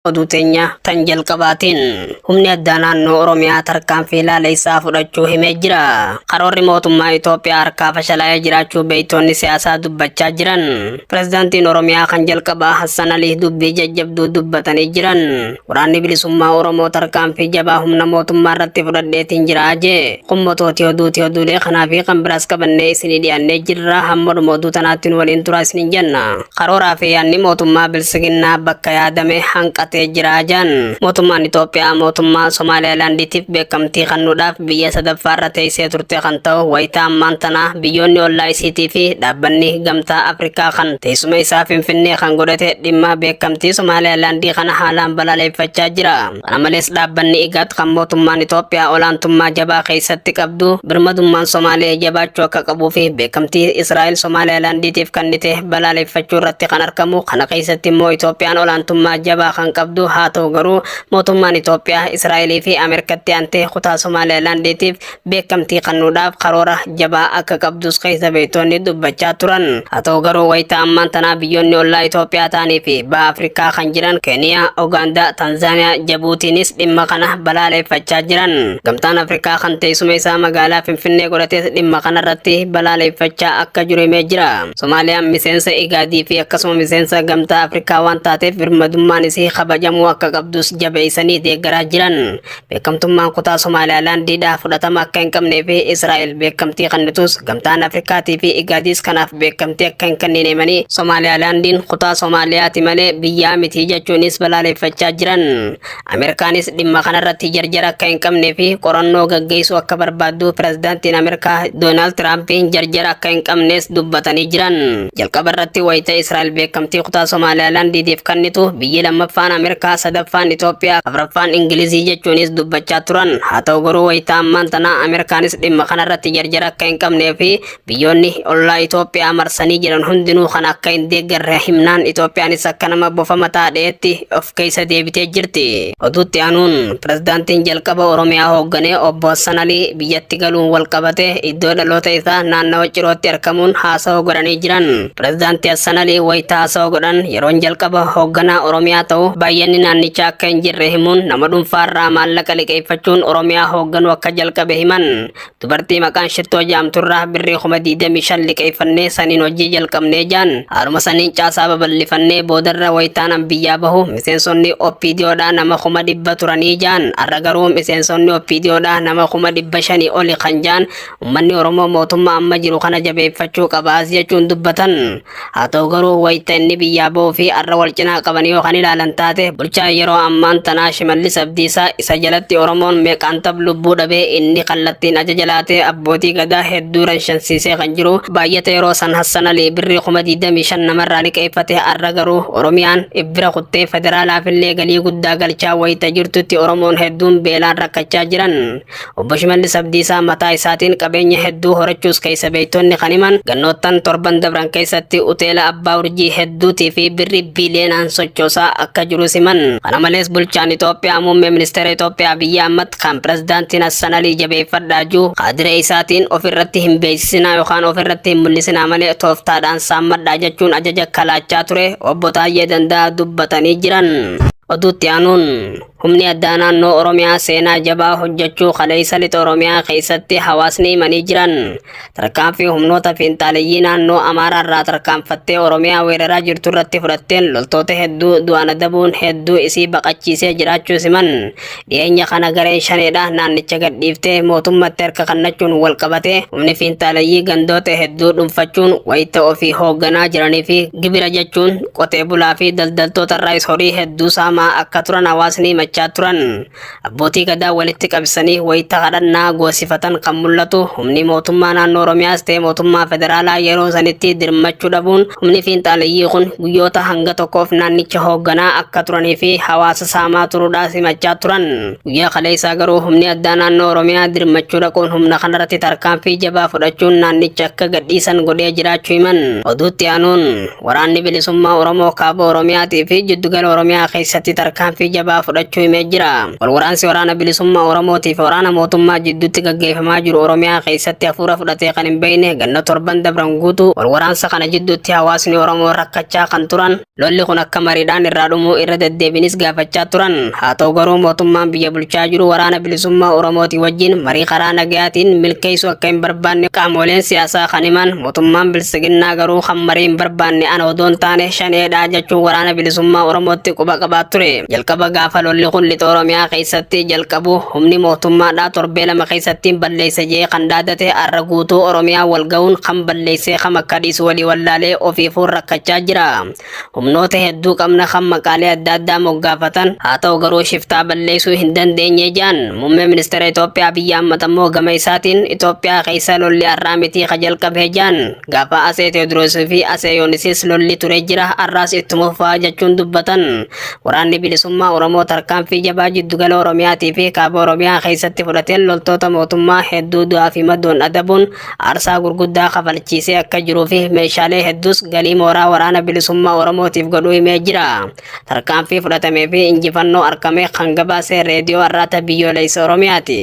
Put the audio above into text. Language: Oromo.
oduu teenya tan jalqabaatiin humni addaa naannoo Oromiyaa tarkaanfii ilaalessaa fudhachuu himee jira. Karoorri mootummaa Itoophiyaa harkaa fashalaa'ee jiraachuu beektonni siyaasaa dubbachaa jiran. Pireezidaantiin Oromiyaa kan jalqabaa Hassan Alii dubbii jajjabduu dubbatanii jiran. Waraanni bilisummaa Oromoo tarkaanfii jabaa humna mootummaa irratti fudhadheetiin jira jee. Qummotooti oduulee kanaa fi kan biraas qabannee isinii dhiyaannee jirra. Hamma dhuma oduu tanaattiin waliin turaa isiniin jenna. Karooraa fi yaadni mootummaa bilisiginnaa bakka yaadame hanqatee jira jan. Mootummaan Itoophiyaa mootummaa Somaalilaandiitiif beekamtii kennuudhaaf biyya sadaffaarra teessee turte kan ta'u wayitaa ammaan tana biyyoonni ollaa isiitii fi dhaabbanni gamtaa Afrikaa kan teessuma isaa Finfinnee kan godhate dhimma beekamtii Somaalilaandii kana haalaan balaaleffachaa jira. Kana malees dhaabbanni IGAD kan mootummaan Itoophiyaa olaantummaa jabaa keessatti qabdu birmadummaan Somaalee jabaachuu akka qabuu fi beekamtii Israa'el Somaalilaandiitiif kennite balaaleffachuu irratti kan argamu. Kana keessatti immoo Itoophiyaan olaantummaa jabaa kan qabdu haa ta'u garuu mootummaan Itoophiyaa Israa'elii fi Ameerikatti aantee kutaa Somaalilaandiitiif beekamtii kennuudhaaf karoora jabaa akka qabdus keessa beektonni dubbachaa turan. Haa ta'u garuu wayitaa ammaan tana biyyoonni ollaa Itoophiyaa ta'anii fi baha Afrikaa kan jiran Keeniyaa, Ugaandaa, Tanzaaniyaa, Jabuutiinis dhimma kana balaaleffachaa jiran. Gamtaan Afrikaa kan teessuma isaa magaalaa Finfinnee godhates dhimma kanarratti balaaleffachaa akka jiru himee jira. Somaaliyaan miseensa IGADii fi akkasuma miseensa gamtaa Afrikaa waan taateef birmadummaan isii kabajamuu akka qabdus jabeessanii deeggaraa jiran. Beekamtummaan kutaa Somaalilaandiidhaa fudhatama akka hin qabnee fi Israa'el beekamtii kennitus gamtaan Afrikaatii fi IGADis kanaaf beekamtii akka hin kennine himanii Somaalilaandiin kutaa Somaaliyaati malee biyyaa miti jechuunis balaaleffachaa jiran. Ameerikaanis dhimma kanarratti jarjara akka hin qabnee fi qorannoo gaggeessuu akka barbaaddu pireezidaantiin Ameerikaa Doonaald Tiraampiin jarjara akka hin qabnes dubbatanii jiran. Jalqaba irratti wayita Israa'el beekamtii kutaa Somaalilaandiitiif kennitu biyyi lammaffaan Ameerikaa, sadaffaan Itoophiyaa, afuraffaan Ingilizii jechuunis dubbachaa turan. Haa ta'u garuu wayitaa ammaan tana Ameerikaanis dhimma kanarratti jarjara akka hin qabnee fi biyyoonni ollaa Itoophiyaa marsanii jiran hundinuu kan akka hin deeggarre himnaan Itoophiyaanis akka nama bofa mataa dheetti of keessa deebitee jirti. Oduutti aanuun pireezidaantiin jalqaba Oromiyaa hoogganee obbo Hassan Alii biyyatti galuun wal qabate iddoo dhaloota isaa naannawa Cirootti argamuun haasawaa godhanii jiran. Pireezidaantii Hassan Alii wayitaa haasawaa godhan yeroon jalqaba hoogganaa Oromiyaa ta'u baay'inni naannichaa akka hin jirre himuun nama dhuunfaarraa maallaqa liqeeffachuun Oromiyaa hoogganuu akka jalqabe himan. Dubartii maqaan Shittoo jedhamturraa birrii 25,000 liqeeffannee saniin hojii jalqabnee jaan. Haaluma saniin caasaa babal'ifannee boodarra wayitaan biyyaa bahu miseensonni OPDOdhaa nama 100,000 turanii jaan. Har'a garuu miseensonni OPDOdhaa nama 500,000 oli kan jaan. Uummanni Oromoo mootummaa amma jiru kana jabeeffachuu qaba jechuun dubbatan. Haa ta'u garuu wayita inni biyyaa bahuu fi har'a wal cinaa qabanii yoo kan ilaalan taate bulchaa yeroo ammaan tanaa Shimallis Abdiisaa isa jalatti Oromoon meeqaan lubbuu dhabee inni kallattiin ajaja laatee abbootii gadaa hedduu ranshansiisee kan jiru. Baay'ata yeroo san Hassan Alii birrii 25,000 namarraa liqeeffate har'a garuu Oromiyaan ibbira kuttee federaalaafillee galii guddaa galchaa wayita jirtutti Oromoon hedduun beelaan rakkachaa jiran. Obbo Shimallis Abdiisaa mataa isaatiin qabeenya hedduu horachuus keessa beektonni kan himan gannoottan torban dabran keessatti uteela abbaa urjii hedduutii fi birrii biiliyoonaan sochoosaa akka jiru siman. Kana malees bulchaan Itoophiyaa muummee ministeera Itoophiyaa Abiyyi Ahmad kan pireezidaantiin Hassan Alii jabeeffadhaa jiru qaadiree isaatiin ofirratti hin beeksisinaa yookaan ofirratti hin mul'isinaa malee tooftaadhaan saammadhaa jechuun ajaja kalaachaa ture obbo Taayyee Danda'aa dubbatanii jiran. Oduutti aanuun humni addaa naannoo Oromiyaa seenaa jabaa hojjechuu kaleessa lixa Oromiyaa keessatti hawaasni himanii jiran. Tarkaanfii humnoota fiinxaaleeyyii naannoo Amaaraarraa tarkaanfattee Oromiyaa weeraraa jirtu irratti fudhatteen loltoota hedduu du'aan adabuun hedduu isii baqachiisee jiraachuu siman. Dhiyeenya kana gareen shaneedha naannicha gadhiiftee mootummatti harka kennachuun wal qabate humni fiinxaaleeyyii gandoota hedduu dhuunfachuun wayita ofii hoogganaa jiranii fi gibira jechuun qotee bulaa fi daldaltoota irraa horii hedduu saamaa akka turan hawaasni machaa turan. Abbootii gadaa walitti qabsanii wayita kadhannaa goosifatan kan mul'atu. Humni mootummaa naannoo Oromiyaas ta'e mootummaa federaalaa yeroo sanitti dirmachuu dhabuun humni fiinxaaleeyyii kun guyyoota hanga tokkoof naannicha hoogganaa akka turanii fi hawaasa saamaa turuudhaas himachaa turan. Guyyaa kaleessaa garuu humni addaa naannoo Oromiyaa dirmachuu dhaquun humna kanarratti tarkaanfii jabaa fudhachuun naannicha akka gadhiisan godhee jiraachuu himan. Oduutti aanuun waraanni bilisummaa Oromoo kaaba Oromiyaatii fi jiddugala Oromiyaa keessatti tarkaanfii jabaa fudhachuu jiraachuu himee jira. Walwaraansi waraana bilisummaa Oromootii fi waraana mootummaa jidduutti gaggeeffamaa jiru Oromiyaa keessatti hafuura fudhatee kan hin beekne ganna torban dabran guutuu walwaraansa kana jidduutti hawaasni Oromoo rakkachaa kan turan. Lolli kun akka mariidhaan irraa dhumuu irra deddeebinis gaafachaa turan. Haa ta'u garuu mootummaan biyya bulchaa jiru waraana bilisummaa Oromootii wajjin marii karaa nagayaatiin milkeessuu akka hin barbaanne qaamoleen siyaasaa kan himan. Mootummaan bilisiginnaa garuu kan marii hin barbaanne ana odoon taane shaneedhaa jechuun waraana bilisummaa Oromootti quba qabaa ture. Jalqaba gaafa lolli kun lixa Oromiyaa keessatti jalqabu humni mootummaadhaa torbee lama keessatti balleessa jee kan dhaadate har'a guutuu Oromiyaa wal ga'uun kan balleessee kan akka dhiisu walii wallaalee ofiifuu rakkachaa jira. Humnoota hedduu qabna kan maqaalee adda addaa moggaafatan haa ta'u garuu shiftaa balleessuu hin dandeenye jaan. Muummee ministeera Itoophiyaa Abiyyi Ahmad ammoo gama isaatiin Itoophiyaa keessa lolli har'aa miti ka jalqabee jaan. Gaafa Asee Tewoodiroosii fi Asee Yoonisis lolli ture jira har'aas ittuma fufaa jechuun dubbatan. Waraanni bilisummaa Oromoo tarkaanfii jabaa jiddugala Oromiyaatii fi kaaba Oromiyaa keessatti fudhateen loltoota mootummaa hedduu du'aa fi madoon adabuun aarsaa gurguddaa kafalchiisee akka jiruu fi meeshaalee hedduus galii mooraa waraana bilisummaa Oromootiif godhuu himee jira. Tarkaanfii fudhatamee fi injifannoo argamee kan gabaasee reediyoo Arraata biyyoolessa Oromiyaati.